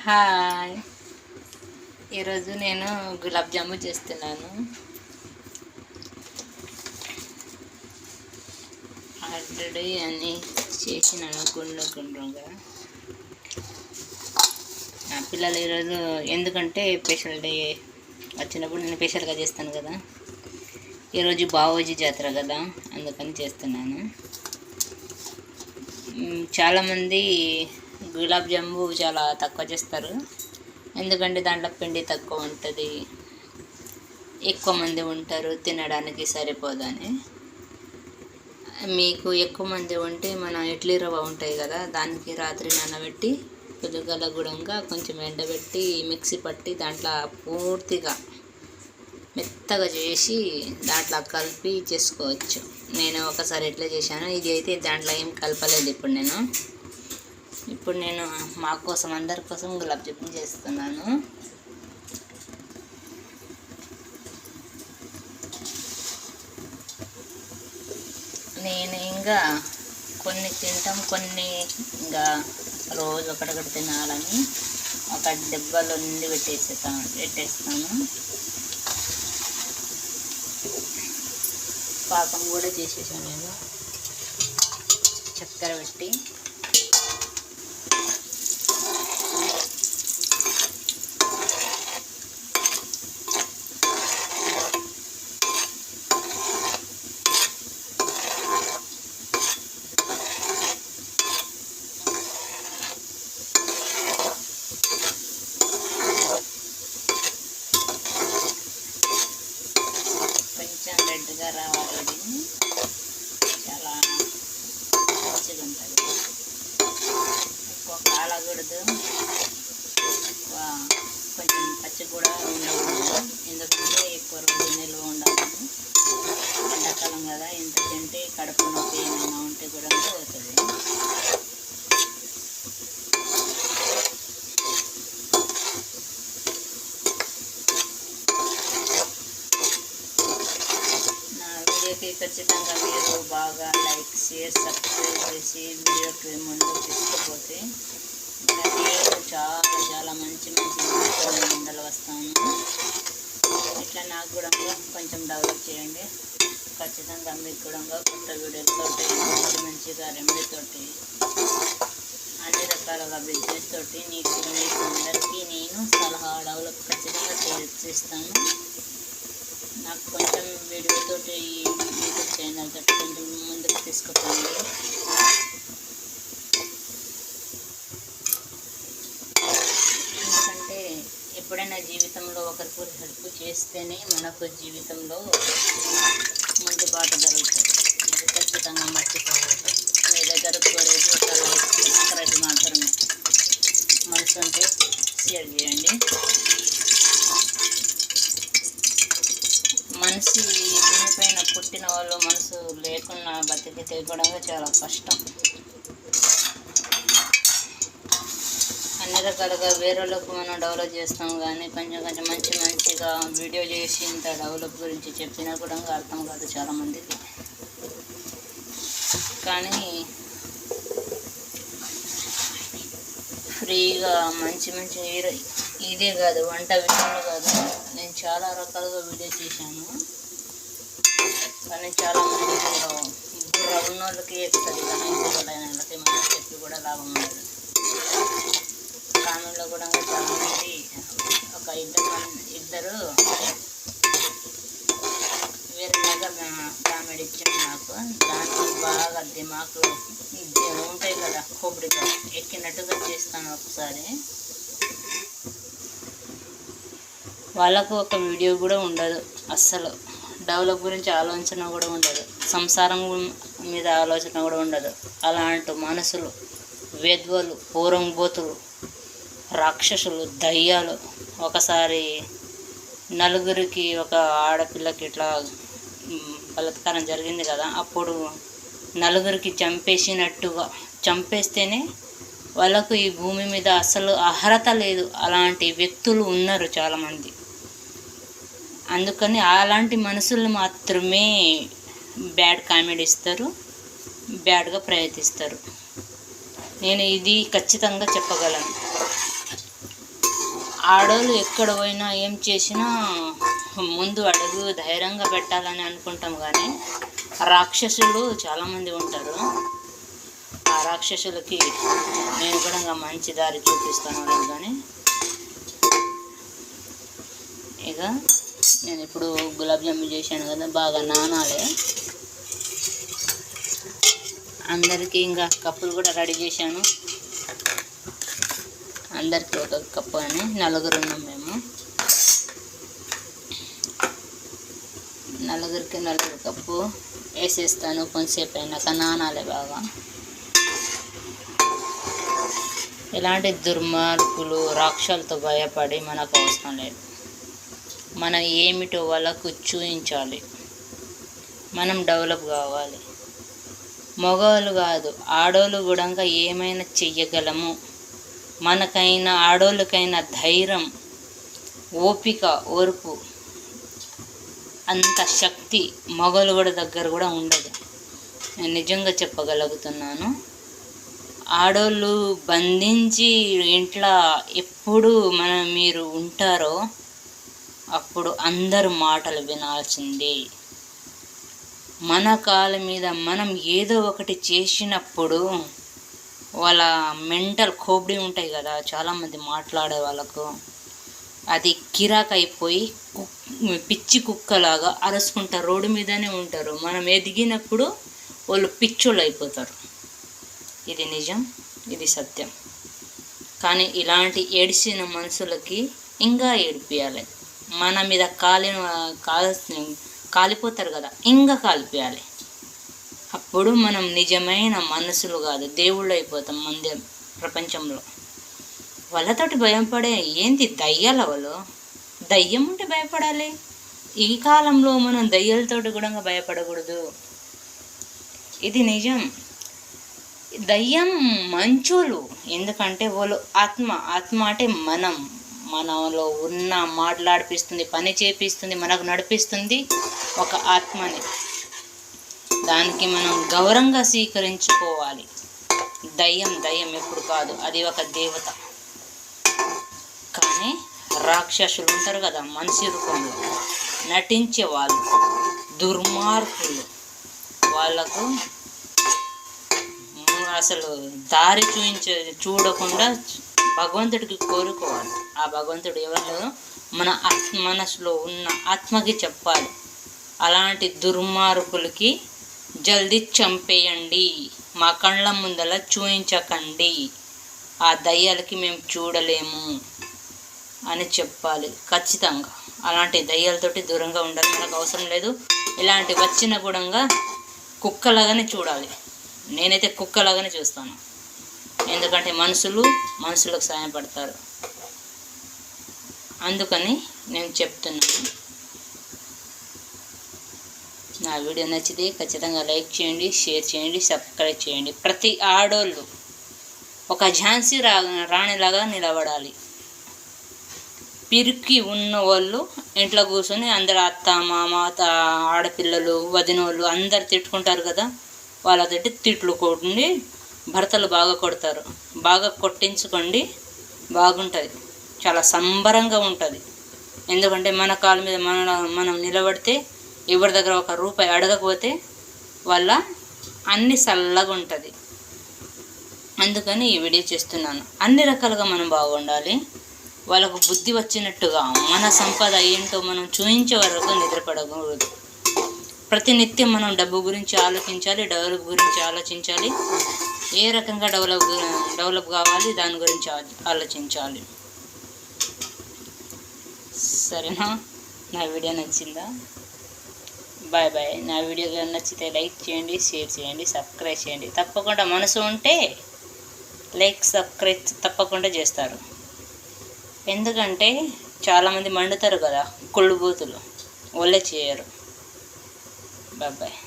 Hi, ఈరోజు నేను గులాబ్ జాము చేస్తున్నాను. ఆల్రెడీ అన్నీ చేసినాను గుండ్రగా. నా పిల్లలు ఈరోజు ఎందుకంటే స్పెషల్ డే వచ్చినప్పుడు నేను స్పెషల్గా చేస్తాను కదా. ఈరోజు బావోజీ జాతర కదా, అందుకని చేస్తున్నాను. చాలామంది గులాబ్ జాము చాలా తక్కువ చేస్తారు, ఎందుకంటే దాంట్లో పిండి తక్కువ ఉంటుంది, ఎక్కువ మంది ఉంటారు, తినడానికి సరిపోదని. మీకు ఎక్కువ మంది ఉంటే మన ఇడ్లీ రవ్వ ఉంటాయి కదా, దానికి రాత్రి నానబెట్టి పొద్దుగల గుడంగా కొంచెం ఎండబెట్టి మిక్సీ పట్టి దాంట్లో పూర్తిగా మెత్తగా చేసి దాంట్లో కలిపి చేసుకోవచ్చు. నేను ఒకసారి ఎట్లా చేశాను, ఇది అయితే దాంట్లో ఏం కలపలేదు. ఇప్పుడు నేను మా కోసం అందరి కోసం గులాబ్ జామున్ చేస్తున్నాను. నేను ఇంకా కొన్ని తింటాం, కొన్ని ఇంకా రోజు ఒకటొకటి తినాలని ఒక డబ్బాలో నుండి పెట్టేస్తాను. పాకం కూడా చేసేసాను నేను, చక్కెర పెట్టి. కొంచెం రెడ్గా రావాలి, చాలా మంచిగా ఉంటుంది. ఎక్కువ కాలకూడదు, కొంచెం పచ్చి కూడా ఉండకూడదు, ఎందుకంటే ఎక్కువ రోజు నిల్వ ఉండాలని. ఎండాకాలం కదా, ఎంత తింటే కడుపు నొప్పి ఏమైనా ఉంటే కూడా పోతుంది. ఖచ్చితంగా మీరు బాగా లైక్, షేర్, సబ్స్క్రైబ్ చేసి వీడియోకి ముందు తీసుకుపోతే నేను చాలా మంచి వంటలు వస్తాను. ఇట్లా నాకు కూడా కొంచెం డెవలప్ చేయండి. ఖచ్చితంగా మీకు కూడా కొత్త వీడియోలతోటి మంచిగా రెమెడీతోటి అన్ని రకాలుగా బిజినెస్ తోటి మీకు అందరికీ నేను సలహా డెవలప్ ఖచ్చితంగా చేస్తాను. నాకు కొంచెం వీడియోతోటి యూట్యూబ్ ఛానల్ తోటి కొంచెం ముందుకు తీసుకుపోయింది. ఎందుకంటే ఎప్పుడైనా జీవితంలో ఒకరికి హెల్ప్ చేస్తేనే మనకు జీవితంలో ముందు బాట జరుగుతుంది. ఇది ఖచ్చితంగా మర్చిపోకూడదు. మీ దగ్గర కోరేది ఒక లైక్, సబ్స్క్రైబ్ మాత్రమే. మనసు ఉంటే షేర్ చేయండి. మనిషి భూమిపైన పుట్టిన వాళ్ళు మనసు లేకుండా బతికితే కూడా చాలా కష్టం. అన్ని రకాలుగా వేరేలకు మనం డెవలప్ చేస్తాం, కానీ కొంచెం మంచిగా వీడియో చేసి ఇంత డెవలప్ గురించి చెప్పినా కూడా అర్థం కాదు చాలామందికి. కానీ ఫ్రీగా మంచి ఇదే కాదు, వంట విషయంలో కాదు, నేను చాలా రకాలుగా వీడియో చేశాను. కానీ చాలామంది బుర్ర ఉన్న వాళ్ళకి ఎక్కుతుంది, కానీ బుర్రలైన వాళ్ళకి మనం చెప్పి కూడా లాభం ఉండదు. కామెంట్లో కూడా చాలామంది ఒక ఇద్దరు వేరేలాగా కామెడీ ఇచ్చింది నాకు. దాంట్లో బాగా దిమాకు ఉంటాయి కదా, కొబ్బరిగా ఎక్కినట్టుగా చేస్తాను ఒకసారి. వాళ్ళకు ఒక వీడియో కూడా ఉండదు, అస్సలు డెవలప్ గురించి ఆలోచన కూడా ఉండదు, సంసారం మీద ఆలోచన కూడా ఉండదు. అలాంటి మనసులు, వేద్వలు, పూరంబోతులు, రాక్షసులు, దయ్యాలు. ఒకసారి నలుగురికి ఒక ఆడపిల్లకి ఇట్లా బలాత్కారం జరిగింది కదా, అప్పుడు నలుగురికి చంపేస్తేనే వాళ్ళకు ఈ భూమి మీద అసలు అర్హత లేదు. అలాంటి వ్యక్తులు ఉన్నారు చాలామంది. అందుకని అలాంటి మనుషులు మాత్రమే బ్యాడ్ కామెడీ ఇస్తారు, బ్యాడ్గా ప్రయత్నిస్తారు. నేను ఇది ఖచ్చితంగా చెప్పగలను. ఆడోళ్ళు ఎక్కడ పోయినా ఏం చేసినా ముందు అడుగు ధైర్యంగా పెట్టాలని అనుకుంటాం, కానీ రాక్షసులు చాలామంది ఉంటారు. ఆ రాక్షసులకి నేను కూడా మంచి దారి చూపిస్తాను వాళ్ళకి. కానీ ఇక నేను ఇప్పుడు గులాబ్ జామున్ చేశాను కదా, బాగా నానాలి. అందరికీ ఇంకా కప్పులు కూడా రెడీ చేశాను. అందరికీ ఒక కప్పు అని, 4 ఉన్నాం మేము. 4కి 4 కప్పు వేసేస్తాను. కొంతసేపు అయినాక నానాలి బాగా. ఇలాంటి దుర్మార్గులు రాక్షసులతో భయపడి మనకు అవసరం లేదు. మనం ఏమిటో వాళ్ళకు చూపించాలి. మనం డెవలప్ కావాలి. మగవాళ్ళు కాదు, ఆడోళ్ళు కూడా ఏమైనా చెయ్యగలము. మనకైనా ఆడోళ్ళకైనా ధైర్యం, ఓపిక, ఓర్పు, అంత శక్తి మగవాళ్ళు కూడా దగ్గర కూడా ఉండదు. నేను నిజంగా చెప్పగలుగుతున్నాను. ఆడోళ్ళు బంధించి ఇంట్లో ఎప్పుడు మీరు ఉంటారో అప్పుడు అందరు మాటలు వినాల్సిందే. మన కాళ్ళ మీద మనం ఏదో ఒకటి చేసినప్పుడు వాళ్ళ మెంటల్ కోపిడి ఉంటాయి కదా చాలామంది మాట్లాడే వాళ్ళకు, అది కిరాక్ అయిపోయి పిచ్చి కుక్కలాగా అరుచుకుంటారు, రోడ్డు మీదనే ఉంటారు. మనం ఎదిగినప్పుడు వాళ్ళు పిచ్చోళ్ళు అయిపోతారు. ఇది నిజం, ఇది సత్యం. కానీ ఇలాంటి ఏడిసిన మనుషులకి ఇంకా ఏడిపియాలి. మన మీద కాలిపోతారు కదా, ఇంకా కాలిపోయాలి. అప్పుడు మనం నిజమైన మనసులు కాదు, దేవుళ్ళు అయిపోతాం మంది ప్రపంచంలో. వాళ్ళతోటి భయపడే ఏంటి దయ్యాల వాళ్ళు? దయ్యం ఉంటే భయపడాలి. ఈ కాలంలో మనం దయ్యాలతోటి కూడా భయపడకూడదు. ఇది నిజం. దయ్యం మంచోళ్ళు, ఎందుకంటే వాళ్ళు ఆత్మ అంటే మనలో ఉన్న మాట్లాడిపిస్తుంది, పని చేపిస్తుంది, మనకు నడిపిస్తుంది ఒక ఆత్మని. దానికి మనం గౌరవంగా స్వీకరించుకోవాలి. దయ్యం ఎప్పుడు కాదు, అది ఒక దేవత. కానీ రాక్షసులు ఉంటారు కదా మనిషి రూపంలో నటించే వాళ్ళు, దుర్మార్గులు, వాళ్ళకు అసలు దారి చూడకుండా భగవంతుడికి కోరుకోవాలి. ఆ భగవంతుడు ఎవరు? మన మనసులో ఉన్న ఆత్మకి చెప్పాలి. అలాంటి దుర్మార్గులకి జల్దీ చంపేయండి, మా కళ్ళ ముందల చూయించకండి, ఆ దయ్యాలకి మేము చూడలేము అని చెప్పాలి ఖచ్చితంగా. అలాంటి దయ్యాలతోటి దూరంగా ఉండాలి, మనకు అవసరం లేదు. ఇలాంటి వచ్చిన కూడా కుక్కలాగానే చూడాలి. నేనైతే కుక్కలాగానే చూస్తాను, ఎందుకంటే మనుషులకు సహాయపడతారు. అందుకని నేను చెప్తున్నాను. నా వీడియో నచ్చితే ఖచ్చితంగా లైక్ చేయండి, షేర్ చేయండి, సబ్స్క్రైబ్ చేయండి. ప్రతి ఆడోళ్ళు ఒక ఝాన్సీ రాణిలాగా నిలబడాలి. పిరికి ఉన్న వాళ్ళు ఇంట్లో కూర్చొని అందరు అత్త మామ ఆడపిల్లలు వదినోళ్ళు అందరు తిట్టుకుంటారు కదా, వాళ్ళతోటి తిట్లు కొట్టి భర్తలు బాగా కొడతారు. బాగా కొట్టించుకోండి, బాగుంటుంది, చాలా సంబరంగా ఉంటుంది. ఎందుకంటే మన కాళ్ళ మీద మనం నిలబడితే ఎవరి దగ్గర ₹1 అడగకపోతే వాళ్ళ అన్ని చల్లగా ఉంటుంది. అందుకని ఈ వీడియో చేస్తున్నాను. అన్ని రకాలుగా మనం బాగుండాలి. వాళ్ళకు బుద్ధి వచ్చినట్టుగా మన సంపద ఏంటో మనం చూపించే వరకు నిద్రపడకూడదు. ప్రతినిత్యం మనం డబ్బు గురించి ఆలోచించాలి, డెవలప్ గురించి ఆలోచించాలి. ఏ రకంగా డెవలప్ కావాలి దాని గురించి ఆలోచించాలి. సరేనా? నా వీడియో నచ్చిందా? Bye bye. నా వీడియో నచ్చితే లైక్ చేయండి, షేర్ చేయండి, సబ్స్క్రైబ్ చేయండి. తప్పకుండా మనసు ఉంటే లైక్ సబ్స్క్రైబ్ తప్పకుండా చేస్తారు. ఎందుకంటే చాలామంది మండుతారు కదా కుళ్ళుబూతులు, వాళ్ళే చేయరు. Bye bye.